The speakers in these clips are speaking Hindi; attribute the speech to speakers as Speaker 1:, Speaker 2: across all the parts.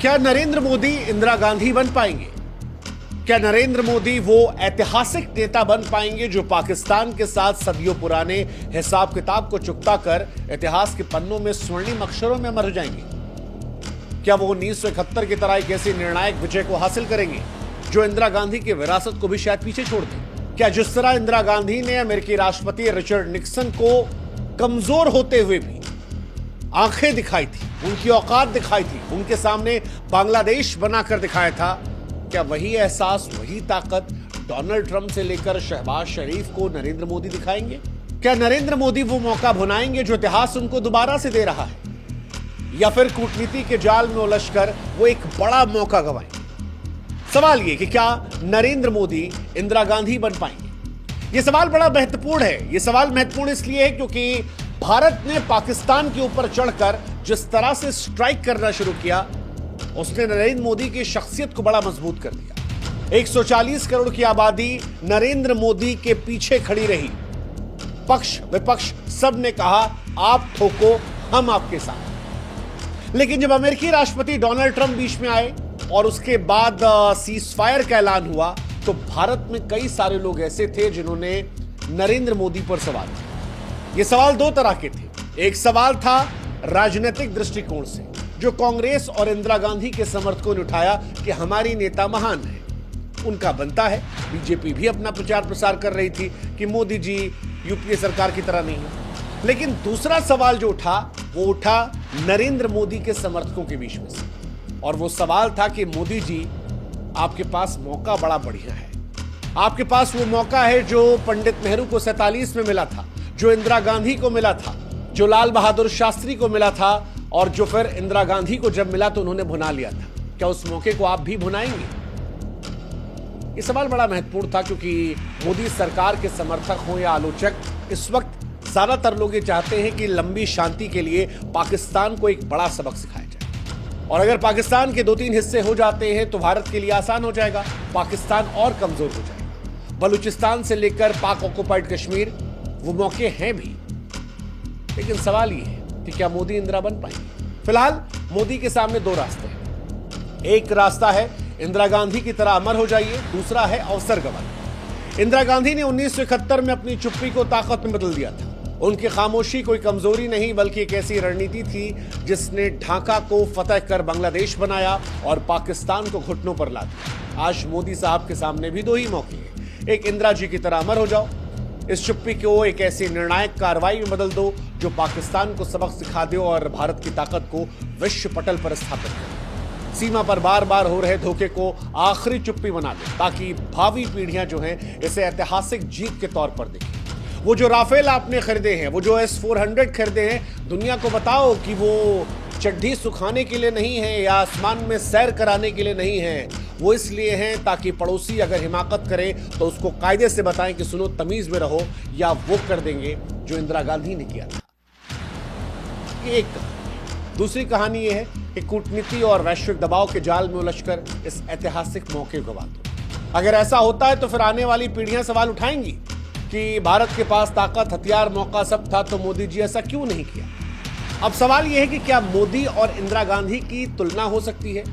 Speaker 1: क्या नरेंद्र मोदी इंदिरा गांधी बन पाएंगे? क्या नरेंद्र मोदी वो ऐतिहासिक नेता बन पाएंगे जो पाकिस्तान के साथ सदियों पुराने हिसाब किताब को चुकता कर इतिहास के पन्नों में स्वर्णिम अक्षरों में अमर हो जाएंगे? क्या वो 1971 की तरह एक ऐसी निर्णायक विजय को हासिल करेंगे जो इंदिरा गांधी की विरासत को भी शायद पीछे छोड़ दे? क्या जिस तरह इंदिरा गांधी ने अमेरिकी राष्ट्रपति रिचर्ड निक्सन को कमजोर होते हुए भी आंखें दिखाई थी, उनकी औकात दिखाई थी, उनके सामने बांग्लादेश बनाकर दिखाया था, क्या वही एहसास, वही ताकत डोनाल्ड ट्रंप से लेकर शहबाज शरीफ को नरेंद्र मोदी दिखाएंगे? क्या नरेंद्र मोदी वो मौका भुनाएंगे जो इतिहास उनको दोबारा से दे रहा है, या फिर कूटनीति के जाल में उलझकर वो एक बड़ा मौका गंवाएंगे? सवाल ये कि क्या नरेंद्र मोदी इंदिरा गांधी बन पाएंगे? यह सवाल बड़ा महत्वपूर्ण है। यह सवाल महत्वपूर्ण इसलिए है क्योंकि भारत ने पाकिस्तान के ऊपर चढ़कर जिस तरह से स्ट्राइक करना शुरू किया, उसने नरेंद्र मोदी की शख्सियत को बड़ा मजबूत कर दिया। 140 करोड़ की आबादी नरेंद्र मोदी के पीछे खड़ी रही। पक्ष विपक्ष सब ने कहा आप ठोको, हम आपके साथ। लेकिन जब अमेरिकी राष्ट्रपति डोनाल्ड ट्रंप बीच में आए और उसके बाद सीजफायर का ऐलान हुआ, तो भारत में कई सारे लोग ऐसे थे जिन्होंने नरेंद्र मोदी पर सवाल किया। ये सवाल दो तरह के थे। एक सवाल था राजनीतिक दृष्टिकोण से, जो कांग्रेस और इंदिरा गांधी के समर्थकों ने उठाया कि हमारी नेता महान है, उनका बनता है। बीजेपी भी अपना प्रचार प्रसार कर रही थी कि मोदी जी यूपीए सरकार की तरह नहीं है। लेकिन दूसरा सवाल जो उठा, वो उठा नरेंद्र मोदी के समर्थकों के बीच में से, और वो सवाल था कि मोदी जी आपके पास मौका बड़ा बढ़िया है। आपके पास वो मौका है जो पंडित नेहरू को 47 में मिला था, जो इंदिरा गांधी को मिला था, जो लाल बहादुर शास्त्री को मिला था, और जो फिर इंदिरा गांधी को जब मिला तो उन्होंने भुना लिया था। क्या उस मौके को आप भी भुनाएंगे? यह सवाल बड़ा महत्वपूर्ण था क्योंकि मोदी सरकार के समर्थक हो या आलोचक, इस वक्त ज्यादातर लोग ये चाहते हैं कि लंबी शांति के लिए पाकिस्तान को एक बड़ा सबक सिखाया जाए, और अगर पाकिस्तान के 2-3 हिस्से हो जाते हैं तो भारत के लिए आसान हो जाएगा, पाकिस्तान और कमजोर हो जाएगा। बलूचिस्तान से लेकर पाक ऑक्युपाइड कश्मीर, वो मौके हैं भी। लेकिन सवाल ये है कि क्या मोदी इंदिरा बन पाएंगे? फिलहाल मोदी के सामने दो रास्ते हैं। एक रास्ता है इंदिरा गांधी की तरह अमर हो जाइए, दूसरा है अवसर गंवाइए। इंदिरा गांधी ने 1971 में अपनी चुप्पी को ताकत में बदल दिया था। उनकी खामोशी कोई कमजोरी नहीं बल्कि एक ऐसी रणनीति थी जिसने ढाका को फतह कर बांग्लादेश बनाया और पाकिस्तान को घुटनों पर ला दिया। आज मोदी साहब के सामने भी दो ही मौके हैं। एक, इंदिरा जी की तरह अमर हो जाओ, इस चुप्पी को एक ऐसी निर्णायक कार्रवाई में बदल दो जो पाकिस्तान को सबक सिखा दे और भारत की ताकत को विश्व पटल पर स्थापित करे। सीमा पर बार बार हो रहे धोखे को आखिरी चुप्पी बना दे ताकि भावी पीढ़ियां जो हैं इसे ऐतिहासिक जीत के तौर पर देखें। वो जो राफेल आपने खरीदे हैं, वो जो S-400 खरीदे हैं, दुनिया को बताओ कि वो चड्ढी सुखाने के लिए नहीं है या आसमान में सैर कराने के लिए नहीं है। वो इसलिए हैं ताकि पड़ोसी अगर हिमाकत करे तो उसको कायदे से बताएं कि सुनो, तमीज में रहो, या वो कर देंगे जो इंदिरा गांधी ने किया था। ये एक कहानी। दूसरी कहानी ये है कि कूटनीति और वैश्विक दबाव के जाल में उलझकर इस ऐतिहासिक मौके को गवा दो। अगर ऐसा होता है तो फिर आने वाली पीढ़ियां सवाल उठाएंगी कि भारत के पास ताकत, हथियार, मौका सब था, तो मोदी जी ऐसा क्यों नहीं किया? अब सवाल यह है कि क्या मोदी और इंदिरा गांधी की तुलना हो सकती है?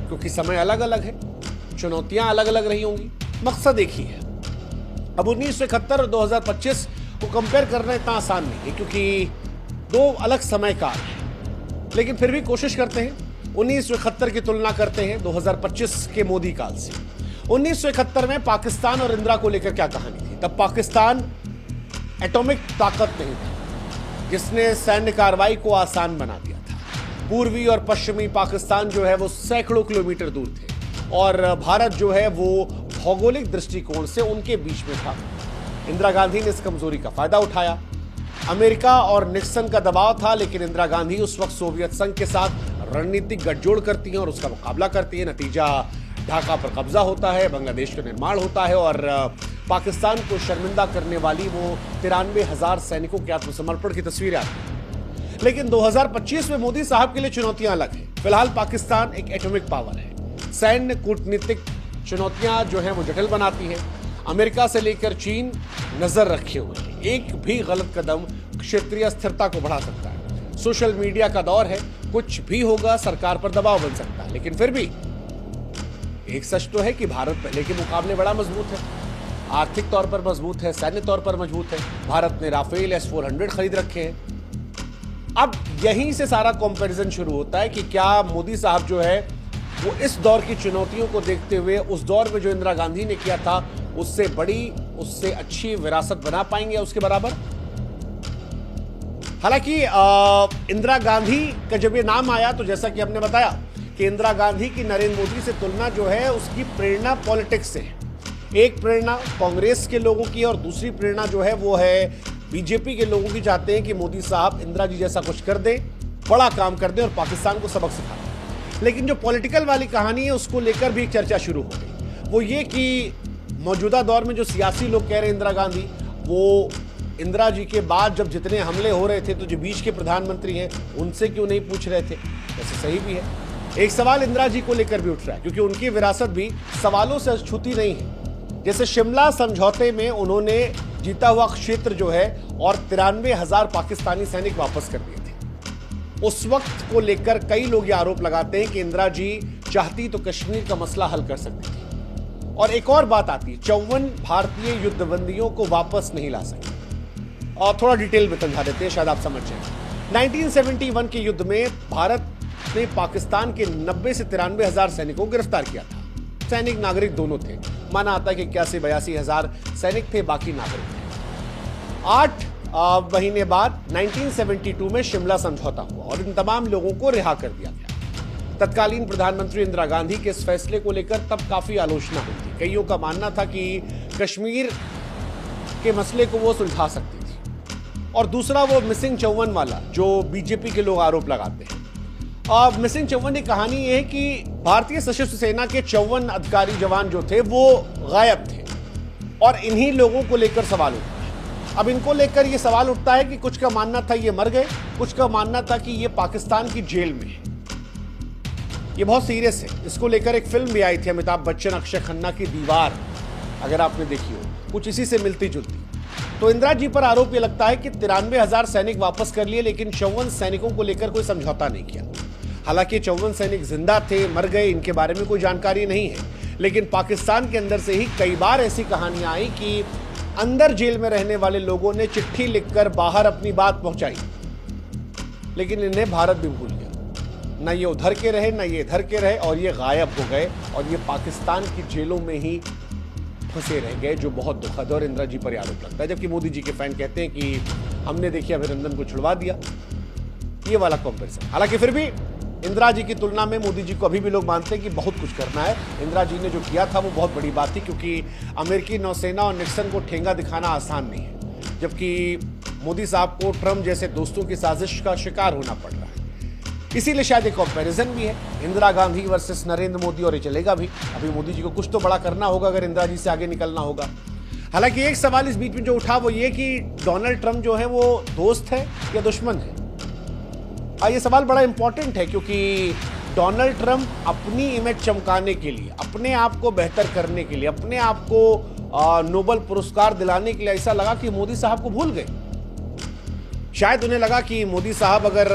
Speaker 1: क्योंकि समय अलग अलग है, चुनौतियां अलग अलग रही होंगी, मकसद एक ही है। अब 1971 और 2025 को कंपेयर करना इतना आसान नहीं है क्योंकि दो अलग समय काल है। लेकिन फिर भी कोशिश करते हैं। 1971 की तुलना करते हैं 2025 के मोदी काल से। 1971 में पाकिस्तान और इंदिरा को लेकर क्या कहानी थी? तब पाकिस्तान एटॉमिक ताकत नहीं था जिसने सैन्य कार्रवाई को आसान बना दिया था। पूर्वी और पश्चिमी पाकिस्तान जो है वो सैकड़ों किलोमीटर दूर थे और भारत जो है वो भौगोलिक दृष्टिकोण से उनके बीच में था। इंदिरा गांधी ने इस कमजोरी का फायदा उठाया। अमेरिका और निक्सन का दबाव था, लेकिन इंदिरा गांधी उस वक्त सोवियत संघ के साथ रणनीतिक गठजोड़ करती हैं और उसका मुकाबला करती है। नतीजा, ढाका पर कब्जा होता है, बांग्लादेश का निर्माण होता है और पाकिस्तान को शर्मिंदा करने वाली वो 93,000 सैनिकों के आत्मसमर्पण की तस्वीरें आती हैं। लेकिन 2025 में मोदी साहब के लिए चुनौतियां अलग हैं। फिलहाल पाकिस्तान एक एटॉमिक पावर है। सैन्य कूटनीतिक चुनौतियां जो हैं वो जटिल बनाती हैं। अमेरिका से लेकर चीन नजर रखे हुए हैं। एक भी गलत कदम क्षेत्रीय स्थिरता को बढ़ा सकता है। सोशल मीडिया का दौर है, कुछ भी होगा, सरकार पर दबाव बन सकता है। लेकिन फिर भी एक सच तो है कि भारत पहले के मुकाबले बड़ा मजबूत है, आर्थिक तौर पर मजबूत है, सैन्य तौर पर मजबूत है। भारत ने राफेल S-400 खरीद रखे हैं। अब यहीं से सारा कंपैरिजन शुरू होता है कि क्या मोदी साहब जो है वो इस दौर की चुनौतियों को देखते हुए उस दौर में जो इंदिरा गांधी ने किया था उससे बड़ी, उससे अच्छी विरासत बना पाएंगे उसके बराबर। हालांकि इंदिरा गांधी का जब ये नाम आया तो जैसा कि हमने बताया कि इंदिरा गांधी की नरेंद्र मोदी से तुलना जो है उसकी प्रेरणा पॉलिटिक्स से है। एक प्रेरणा कांग्रेस के लोगों की और दूसरी प्रेरणा जो है वो है बीजेपी के लोगों की। चाहते हैं कि मोदी साहब इंदिरा जी जैसा कुछ कर दें, बड़ा काम कर दें और पाकिस्तान को सबक सिखा दें। लेकिन जो पॉलिटिकल वाली कहानी है उसको लेकर भी एक चर्चा शुरू हो गई, वो ये कि मौजूदा दौर में जो सियासी लोग कह रहे हैं इंदिरा गांधी, वो इंदिरा जी के बाद जब जितने हमले हो रहे थे तो जो बीच के प्रधानमंत्री हैं उनसे क्यों नहीं पूछ रहे थे। वैसे सही भी है, एक सवाल इंदिरा जी को लेकर भी उठ रहा है क्योंकि उनकी विरासत भी सवालों से छूती नहीं है। जैसे शिमला समझौते में उन्होंने जीता हुआ क्षेत्र जो है और 93,000 पाकिस्तानी सैनिक वापस कर दिए थे। उस वक्त को लेकर कई लोग ये आरोप लगाते हैं कि इंदिरा जी चाहती तो कश्मीर का मसला हल कर सकती थी। और एक और बात आती है, 54 भारतीय युद्धबंदियों को वापस नहीं ला सके। और थोड़ा डिटेल में समझा देते हैं, शायद आप समझ जाएं। 1971 के युद्ध में भारत ने पाकिस्तान के 90 से 93,000 सैनिकों को गिरफ्तार किया था। सैनिक नागरिक दोनों थे। माना आता है कि 81-82,000 सैनिक थे, बाकी नागरिक थे। 8 महीने बाद 1972 में शिमला समझौता हुआ और इन तमाम लोगों को रिहा कर दिया गया। तत्कालीन प्रधानमंत्री इंदिरा गांधी के इस फैसले को लेकर तब काफी आलोचना हुई थी। कईयों का मानना था कि कश्मीर के मसले को वो सुलझा सकती थी। और दूसरा वो मिसिंग 54 वाला जो बीजेपी के लोग आरोप लगाते हैं। मिसिंग 54 की कहानी यह है कि भारतीय सशस्त्र सेना के 54 अधिकारी जवान जो थे वो गायब थे और इन्हीं लोगों को लेकर सवाल उठा है। अब इनको लेकर ये सवाल उठता है कि कुछ का मानना था ये मर गए, कुछ का मानना था कि ये पाकिस्तान की जेल में है। ये बहुत सीरियस है। इसको लेकर एक फिल्म भी आई थी अमिताभ बच्चन, अक्षय खन्ना की दीवार, अगर आपने देखी हो, कुछ इसी से मिलती जुलती। तो इंदिरा जी पर आरोप ये लगता है कि 93,000 सैनिक वापस कर लिए लेकिन 54 सैनिकों को लेकर कोई समझौता नहीं किया। हालांकि 54 सैनिक जिंदा थे, मर गए, इनके बारे में कोई जानकारी नहीं है। लेकिन पाकिस्तान के अंदर से ही कई बार ऐसी कहानियां आई कि अंदर जेल में रहने वाले लोगों ने चिट्ठी लिखकर बाहर अपनी बात पहुंचाई, लेकिन इन्हें भारत भी भूल गया। न ये उधर के रहे, न ये इधर के रहे और ये गायब हो गए और ये पाकिस्तान की जेलों में ही फंसे रह गए, जो बहुत दुखद और इंदिरा जी पर आरोप लगता है। जबकि मोदी जी के फैन कहते हैं कि हमने देखिए अभिनंदन को छुड़वा दिया। ये वाला कंपैरिजन। हालांकि फिर भी इंदिरा जी की तुलना में मोदी जी को अभी भी लोग मानते हैं कि बहुत कुछ करना है। इंदिरा जी ने जो किया था वो बहुत बड़ी बात थी, क्योंकि अमेरिकी नौसेना और निक्सन को ठेंगा दिखाना आसान नहीं है, जबकि मोदी साहब को ट्रंप जैसे दोस्तों की साजिश का शिकार होना पड़ रहा है। इसीलिए शायद एक कंपैरिजन भी है, इंदिरा गांधी वर्सेस नरेंद्र मोदी, और ये चलेगा भी। अभी मोदी जी को कुछ तो बड़ा करना होगा अगर इंदिरा जी से आगे निकलना होगा। हालांकि एक सवाल इस बीच में जो उठा वो ये कि डोनाल्ड ट्रंप जो है वो दोस्त है या दुश्मन है। ये सवाल बड़ा इंपॉर्टेंट है, क्योंकि डोनाल्ड ट्रंप अपनी इमेज चमकाने के लिए, अपने आप को बेहतर करने के लिए, अपने आप को नोबेल पुरस्कार दिलाने के लिए ऐसा लगा कि मोदी साहब को भूल गए। शायद उन्हें लगा कि मोदी साहब अगर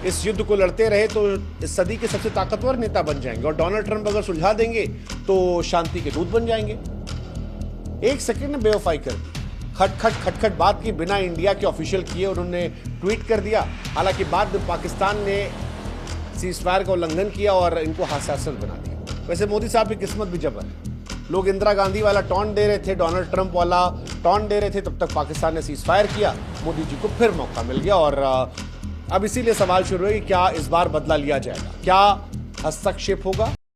Speaker 1: इस युद्ध को लड़ते रहे तो इस सदी के सबसे ताकतवर नेता बन जाएंगे और डोनाल्ड ट्रंप अगर सुलझा देंगे तो शांति के दूत बन जाएंगे। एक सेकंड में बेवफाई कर दी, खटखट बात की बिना इंडिया के ऑफिशियल किए उन्होंने ट्वीट कर दिया। हालांकि बाद में पाकिस्तान ने सीजफायर का उल्लंघन किया और इनको हास्यास्पद बना दिया। वैसे मोदी साहब की किस्मत भी जबर है। लोग इंदिरा गांधी वाला टॉन्ट दे रहे थे, डोनाल्ड ट्रंप वाला टॉन्ट दे रहे थे, तब तक पाकिस्तान ने सीजफायर किया, मोदी जी को फिर मौका मिल गया। और अब इसीलिए सवाल शुरू है कि क्या इस बार बदला लिया जाएगा, क्या हस्तक्षेप होगा।